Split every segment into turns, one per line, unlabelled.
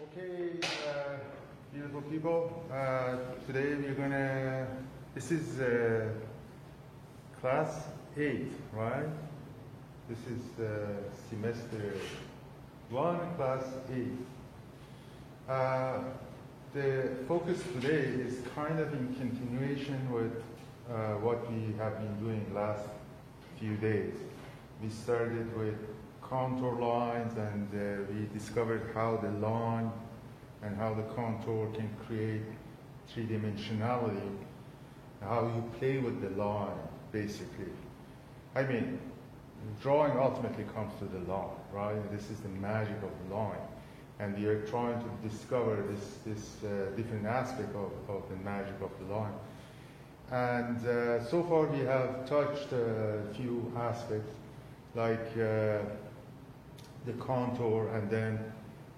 Okay, beautiful people. Today we're gonna. This is class 8, right? This is semester 1, class 8. The focus today is kind of in continuation with what we have been doing last few days. We started with contour lines, and we discovered how the line and how the contour can create three-dimensionality, how you play with the line, basically. I mean, drawing ultimately comes to the line, right? This is the magic of the line. And we are trying to discover this different aspect of the magic of the line. And so far we have touched a few aspects, like the contour, and then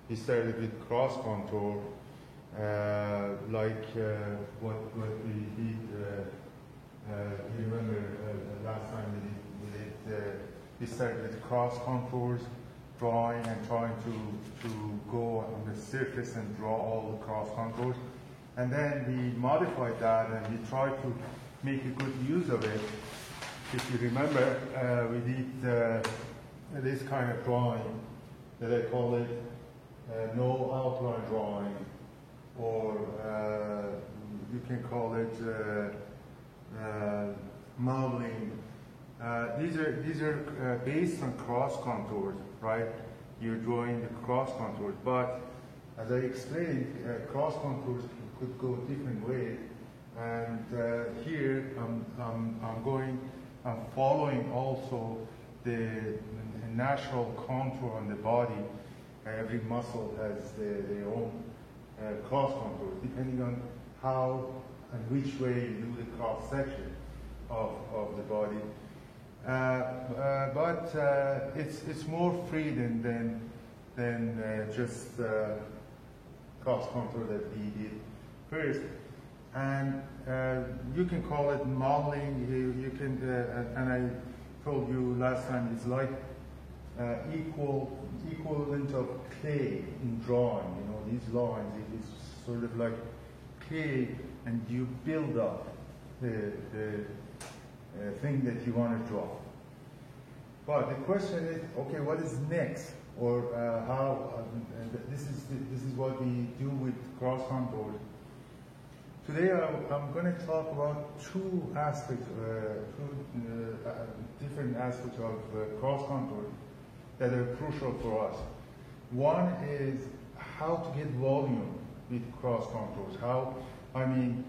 we started with cross contour, like what we did. You remember last time we started with cross contours, drawing and trying to go on the surface and draw all the cross contours, and then we modified that and we tried to make a good use of it. If you remember, we did this kind of drawing that I call it no outline drawing, or you can call it modeling. These are based on cross contours, right? You're drawing the cross contours, but as I explained, cross contours could go a different way. And here I'm following also the natural contour on the body. Every muscle has their own cross contour, depending on how and which way you do the cross section of the body. But it's more free than just cross contour that we did first. And you can call it modeling. You can, and I told you last time, it's like equivalent of clay in drawing. You know, these lines, it's sort of like clay, and you build up the thing that you want to draw. But the question is, okay, what is next, or how? This is what we do with cross contours. Today I'm going to talk about two aspects, different aspects of cross contours that are crucial for us. One is how to get volume with cross contours. How, I mean,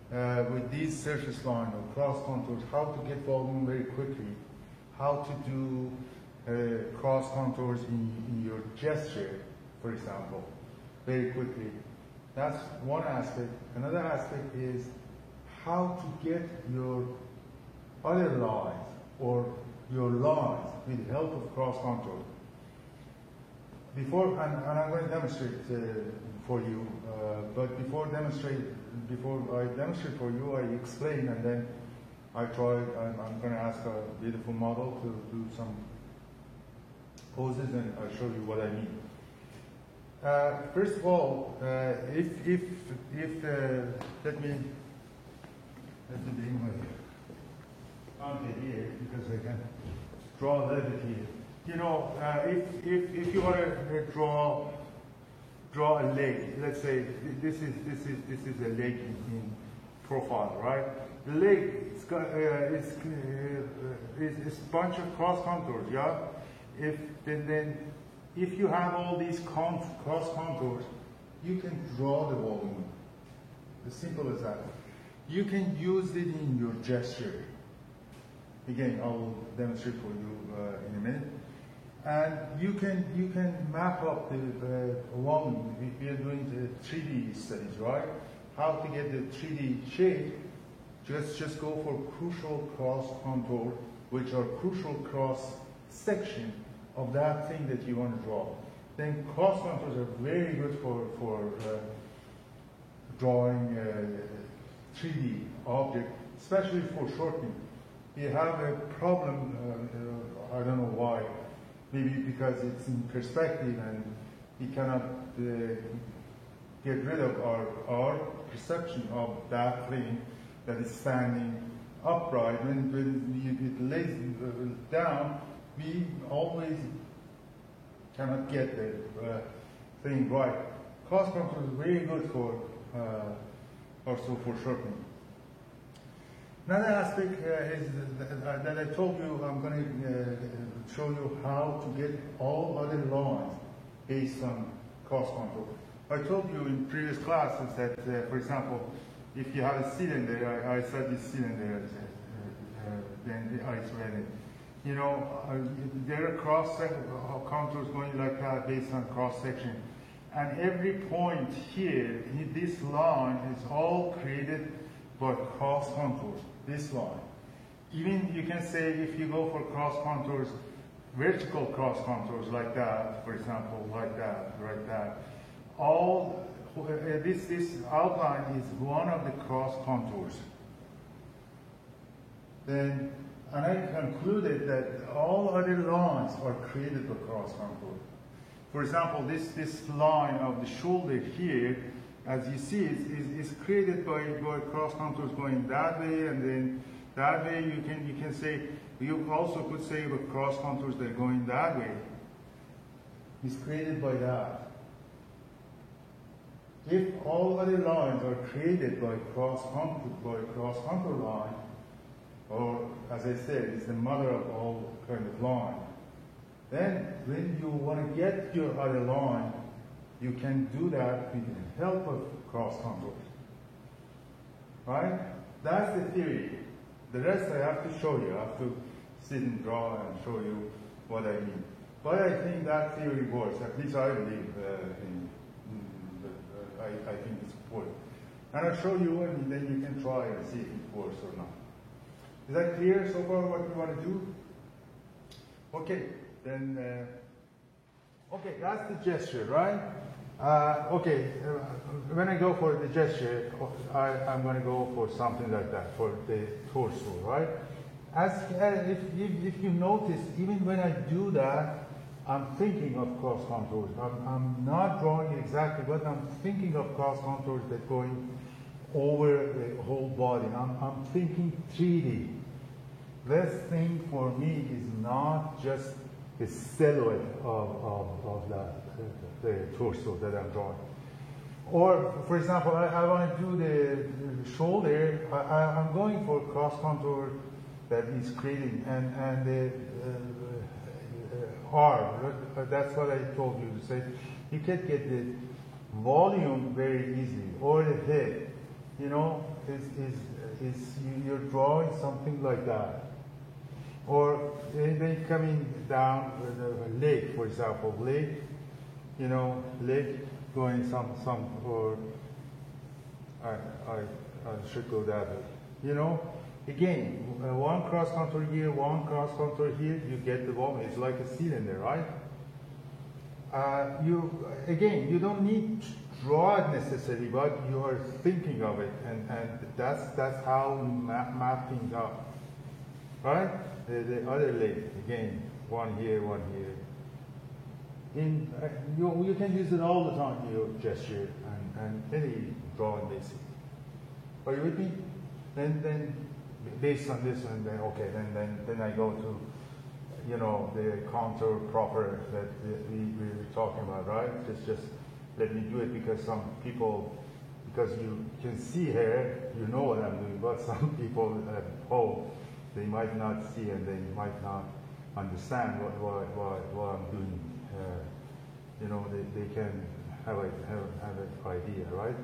with these surface line or cross contours, how to get volume very quickly. How to do cross contours in your gesture, for example, very quickly. That's one aspect. Another aspect is how to get your other lines or your lines with the help of cross contour. Before, and I'm going to demonstrate for you, but before I demonstrate for you, I explain, and then I'm going to ask a beautiful model to do some poses, and I'll show you what I mean. First of all, let me bring my fountain here because I can draw a little bit here. You know, if you want to draw a leg, let's say this is a leg in profile, right? The leg is a bunch of cross contours, yeah. If you have all these cross contours, you can draw the volume. As simple as that. You can use it in your gesture. Again, I will demonstrate for you in a minute. And you can map up the volume. We are doing the 3D studies, right? How to get the 3D shape. Just go for crucial cross contour, which are crucial cross section of that thing that you want to draw. Then cross contours are very good for drawing 3D object, especially for shortening. You have a problem, I don't know why, maybe because it's in perspective and we cannot get rid of our perception of that plane that is standing upright. When it lays down, we always cannot get the thing right. Cross contour is very good for also for shortening. Another aspect is that I told you I'm going to show you how to get all other lines based on cross contour. I told you in previous classes that, for example, if you have a cylinder, I said this cylinder, then I read it. You know, there are cross contours going like that based on cross section. And every point here, this line is all created by cross contours, this line. Even you can say if you go for cross contours, vertical cross contours like that, for example, like that, like that. All this outline is one of the cross contours. Then, and I concluded that all other lines are created by cross contour. For example, this line of the shoulder here, as you see, is created by cross contours going that way and then that way. You can say, you also could say with cross contours that are going that way. It's created by that. If all other lines are created by cross contour line, or as I said, it's the mother of all kind of line, then when you want to get your other line, you can do that with the help of cross contours. Right? That's the theory. The rest I have to show you. I have to sit and draw and show you what I mean. But I think that theory works. At least I believe I think it's important. And I'll show you and then you can try and see if it works or not. Is that clear so far what we want to do? Okay, then, okay, that's the gesture, right? When I go for the gesture, I'm going to go for something like that, for the torso, right? If you notice, even when I do that, I'm thinking of cross contours. I'm not drawing it exactly, but I'm thinking of cross contours that going over the whole body. I'm thinking 3D. This thing for me is not just the silhouette of the torso that I'm drawing. Or, for example, I want to do the shoulder. I'm going for cross contour that is creating, and the arm. That's what I told you to say. You can get the volume very easily, or the head. You know, you're drawing something like that. Or then coming down the leg, for example, leg, you know, leg going or I should go that way. You know, again, one cross contour here, one cross contour here, you get the volume. It's like a cylinder, right? You don't need to draw it necessarily, but you are thinking of it, and that's how you map things out, right? The other leg, again, one here, one here. You can use it all the time in your gesture and any drawing basic. Are you with me? Then based on this one, then I go to, you know, the contour proper that we were talking about, right? Just let me do it because some people, because you can see here, you know what I'm doing, but some people at home, they might not see and they might not understand what I'm doing. You know, they can have an idea, right?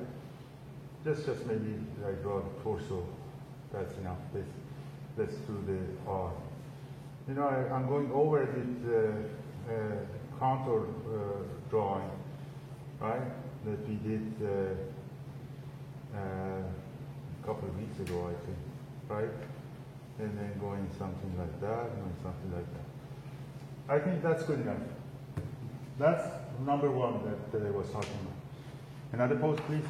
Just maybe I draw the torso. That's enough. Let's do the arm. You know, I'm going over it with contour drawing, right? That we did a couple of weeks ago, I think, right? And then going something like that, and something like that. I think that's good enough. That's number one that I was talking about. Another pose, please.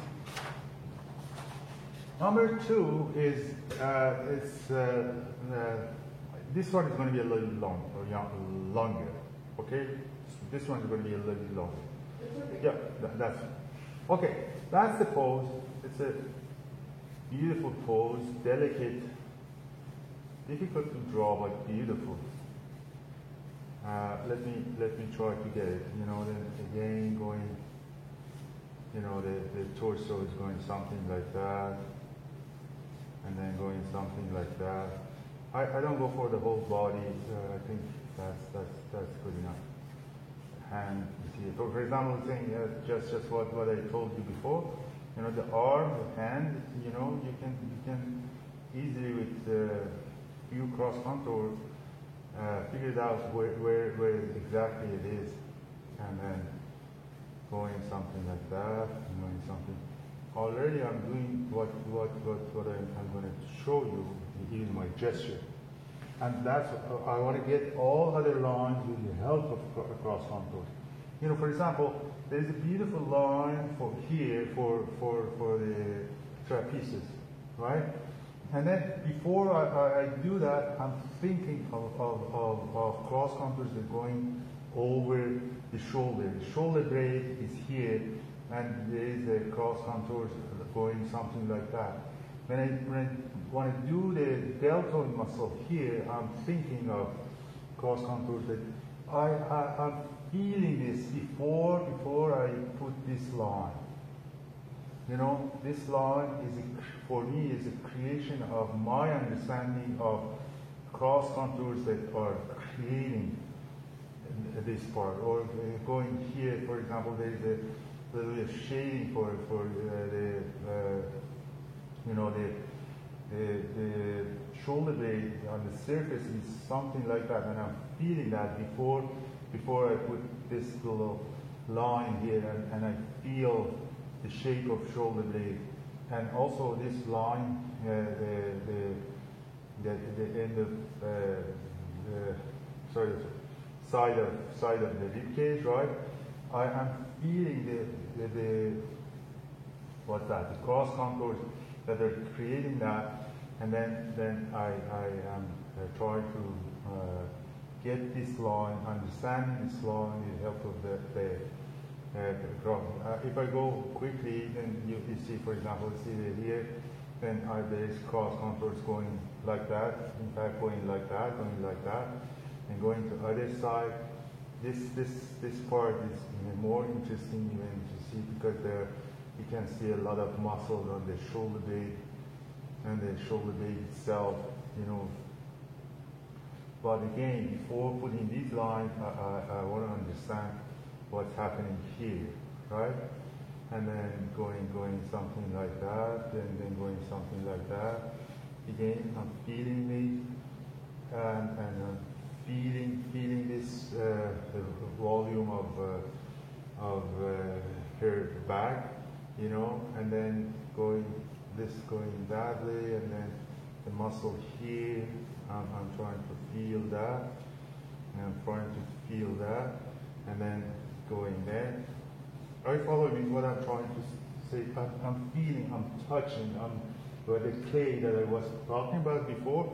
Number two is this one is going to be a little longer, okay? This one is going to be a little longer. Yeah, that's okay. That's the pose. It's a beautiful pose, delicate, difficult to draw, but beautiful. Let me try to get it. You know, then again going. You know, the torso is going something like that, and then going something like that. I don't go for the whole body. I think that's good enough. Hand, you see. For example, saying just what I told you before. You know, the arm, the hand. You know, you can easily with few cross contour figure it out where exactly it is, and then going something like that, going something. Already I'm doing what I'm going to show you in my gesture. And that's, I want to get all other lines with the help of cross contours. You know, for example, there's a beautiful line for here for the trapezius, right? And then before I do that, I'm thinking of cross contours that are going over the shoulder. The shoulder blade is here, and there is a cross contours going something like that. When I want to do the deltoid muscle here, I'm thinking of cross contours that I'm feeling this before I put this line. You know, this line is for me is a creation of my understanding of cross contours that are creating this part. Or going here, for example, there is a little bit of shading for you know, the shoulder blade on the surface is something like that, and I'm feeling that before I put this little line here, and I feel the shape of shoulder blade, and also this line, the end of sorry, side of the rib cage, right? I am feeling the what's that? The cross contours that are creating that, and then I am trying to get this line, understanding this line with the help of the if I go quickly, then you see, for example, see here, then there is cross contours going like that, in fact going like that, and going to other side. This part is more interesting even to see, because there you can see a lot of muscle on the shoulder blade and the shoulder blade itself, you know. But again, before putting these lines, I want to understand what's happening here, right? And then going something like that, and then going something like that. Again, I'm feeling it, and I'm feeling this volume of her back, you know, and then going that way, and then the muscle here. I'm trying to feel that, and I'm trying to feel that, and then going there. Are you following what I'm trying to say? I'm feeling, I'm touching, with the clay that I was talking about before.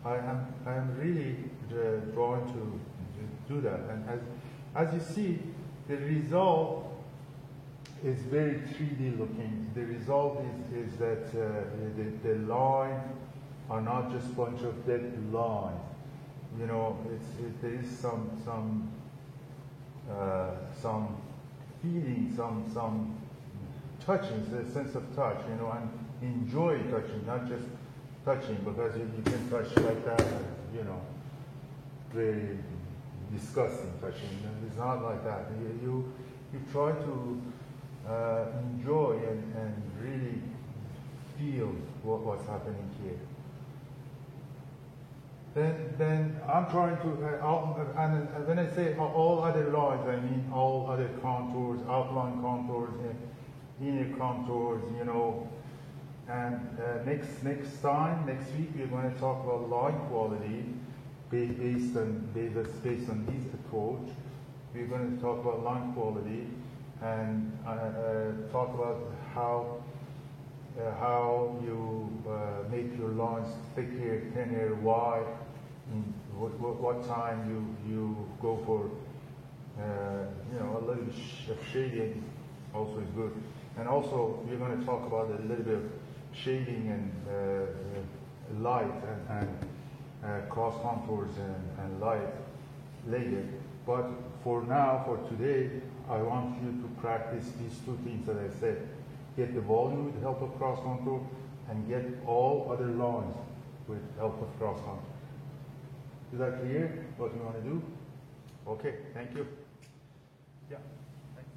I am really drawn to do that, and as you see, the result is very 3D looking. The result is that the line are not just a bunch of dead lines. You know, there is some feeling, some touching, a sense of touch, you know, and enjoy touching, not just touching, because you can touch like that, you know, very disgusting touching. It's not like that. You try to enjoy and really feel what's happening here. Then I'm trying to, and when I say all other lines, I mean all other contours, outline contours, inner contours, you know. And next week, we're going to talk about line quality based on this approach. We're going to talk about line quality and talk about how you make your lines thicker, thinner, wide. What time you go for a little bit of shading also is good. And also, we're going to talk about a little bit of shading and light and cross contours and light later. But for now, for today, I want you to practice these two things that I said. Get the volume with the help of cross contour and get all other lines with help of cross contour. Is that clear what you want to do? Okay, thank you. Yeah. Thanks.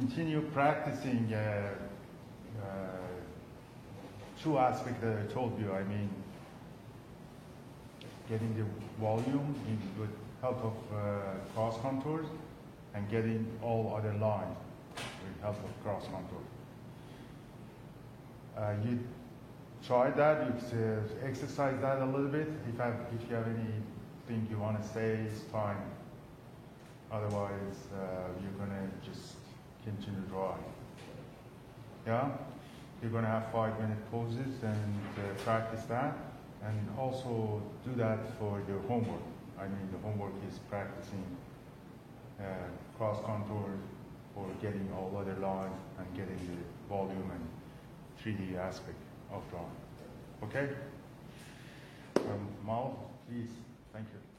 continue practicing two aspects that I told you. I mean, getting the volume with help of cross contours and getting all other lines with help of cross contours. You try that, you exercise that a little bit. If you have anything you want to say, it's fine. Otherwise, you're going to just continue drawing. Yeah? You're going to have 5-minute pauses and practice that. And also do that for your homework. I mean, the homework is practicing cross contours for getting all other lines and getting the volume and 3D aspect of drawing. Okay? Mal, please. Thank you.